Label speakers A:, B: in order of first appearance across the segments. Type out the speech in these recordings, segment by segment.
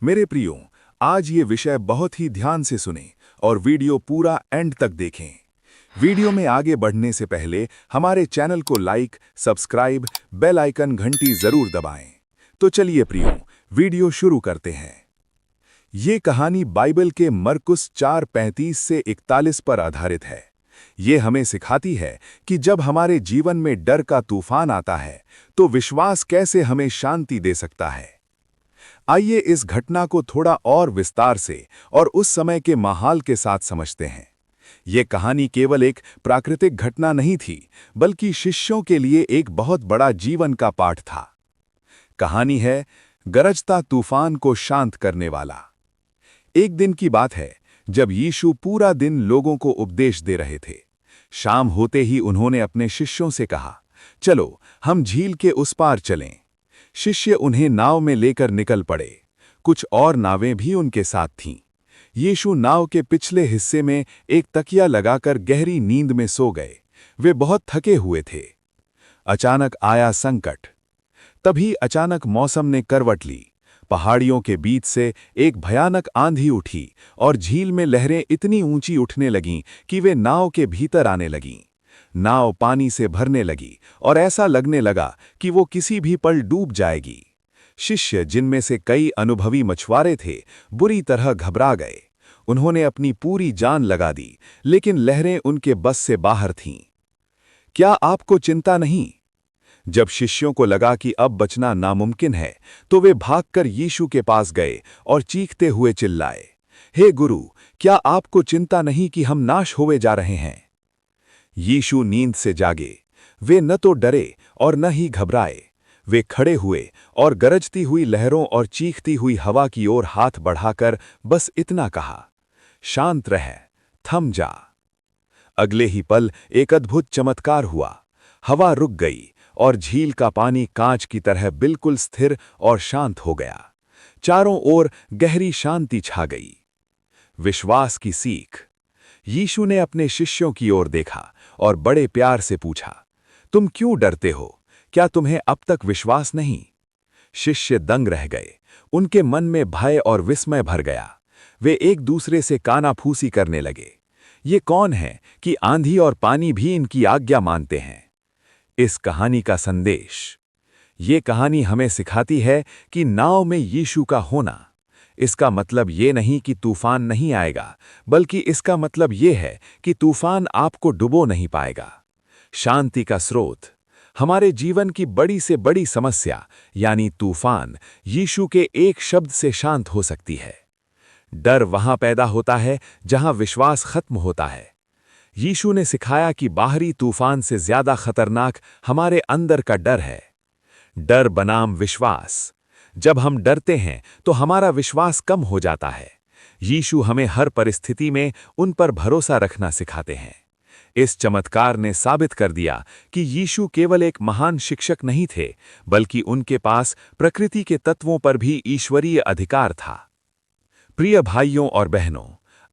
A: मेरे प्रियो, आज ये विषय बहुत ही ध्यान से सुनें और वीडियो पूरा एंड तक देखें। वीडियो में आगे बढ़ने से पहले हमारे चैनल को लाइक, सब्सक्राइब, बेल आइकन घंटी जरूर दबाएं। तो चलिए प्रियो, वीडियो शुरू करते हैं। ये कहानी बाइबल के मरकुस 4:35 से 41 पर आधारित है। ये हमें सिखाती है कि जब हमारे जीवन में डर का तूफान आता है, तो विश्वास कैसे हमें शांति दे सकता है। आइए इस घटना को थोड़ा और विस्तार से और उस समय के माहौल के साथ समझते हैं। ये कहानी केवल एक प्राकृतिक घटना नहीं थी, बल्कि शिष्यों के लिए एक बहुत बड़ा जीवन का पाठ था। कहानी है गरजता तूफान को शांत करने वाला। एक दिन की बात है, जब यीशु पूरा दिन लोगों को उपदेश दे रहे थे। शाम होते ही उन्होंने अपने शिष्यों से कहा, चलो हम झील के उस पार चलें। शिष्य उन्हें नाव में लेकर निकल पड़े। कुछ और नावें भी उनके साथ थीं। यीशु नाव के पिछले हिस्से में एक तकिया लगाकर गहरी नींद में सो गए। वे बहुत थके हुए थे। अचानक आया संकट। तभी अचानक मौसम ने करवट ली। पहाड़ियों के बीच से एक भयानक आंधी उठी और झील में लहरें इतनी ऊंची उठने लगीं कि वे नाव के भीतर आने लगीं। नाव पानी से भरने लगी और ऐसा लगने लगा कि वो किसी भी पल डूब जाएगी। शिष्य, जिनमें से कई अनुभवी मछुआरे थे, बुरी तरह घबरा गए। उन्होंने अपनी पूरी जान लगा दी, लेकिन लहरें उनके बस से बाहर थीं। क्या आपको चिंता नहीं? जब शिष्यों को लगा कि अब बचना नामुमकिन है, तो वे भागकर यीशु के पास गए और चीखते हुए चिल्लाए, हे गुरु, क्या आपको चिंता नहीं कि हम नाश होवे जा रहे हैं? यीशु नींद से जागे। वे न तो डरे और न ही घबराए। वे खड़े हुए और गरजती हुई लहरों और चीखती हुई हवा की ओर हाथ बढ़ाकर बस इतना कहा, शांत रह, थम जा। अगले ही पल एक अद्भुत चमत्कार हुआ। हवा रुक गई और झील का पानी कांच की तरह बिल्कुल स्थिर और शांत हो गया। चारों ओर गहरी शांति छा गई। विश्वास की सीख। यीशु ने अपने शिष्यों की ओर देखा और बड़े प्यार से पूछा, तुम क्यों डरते हो? क्या तुम्हें अब तक विश्वास नहीं? शिष्य दंग रह गए। उनके मन में भय और विस्मय भर गया। वे एक दूसरे से कानाफूसी करने लगे। ये कौन है कि आंधी और पानी भी इनकी आज्ञा मानते हैं? इस कहानी का संदेश। ये कहानी हमें सिखाती है कि नाव में यीशु का होना, इसका मतलब ये नहीं कि तूफान नहीं आएगा, बल्कि इसका मतलब ये है कि तूफान आपको डुबो नहीं पाएगा। शांति का स्रोत। हमारे जीवन की बड़ी से बड़ी समस्या यानी तूफान यीशु के एक शब्द से शांत हो सकती है। डर वहां पैदा होता है जहां विश्वास खत्म होता है। यीशु ने सिखाया कि बाहरी तूफान से ज्यादा खतरनाक हमारे अंदर का डर है। डर बनाम विश्वास। जब हम डरते हैं तो हमारा विश्वास कम हो जाता है। यीशु हमें हर परिस्थिति में उन पर भरोसा रखना सिखाते हैं। इस चमत्कार ने साबित कर दिया कि यीशु केवल एक महान शिक्षक नहीं थे, बल्कि उनके पास प्रकृति के तत्वों पर भी ईश्वरीय अधिकार था। प्रिय भाइयों और बहनों,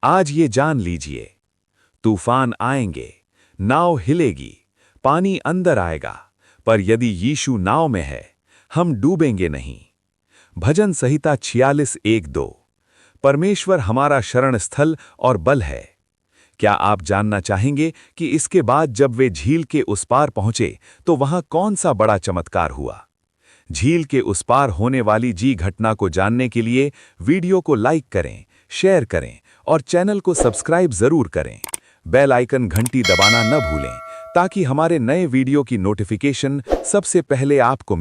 A: आज ये जान लीजिए, तूफान आएंगे, नाव हिलेगी, पानी अंदर आएगा, पर यदि यीशु नाव में है, हम डूबेंगे नहीं। भजन संहिता 46:1-2। परमेश्वर हमारा शरण स्थल और बल है। क्या आप जानना चाहेंगे कि इसके बाद जब वे झील के उस पार पहुंचे तो वहां कौन सा बड़ा चमत्कार हुआ? झील के उस पार होने वाली घटना को जानने के लिए वीडियो को लाइक करें, शेयर करें और चैनल को सब्सक्राइब जरूर करें। बेल आइकन घंटी दबाना न भूलें, ताकि हमारे नए वीडियो की नोटिफिकेशन सबसे पहले आपको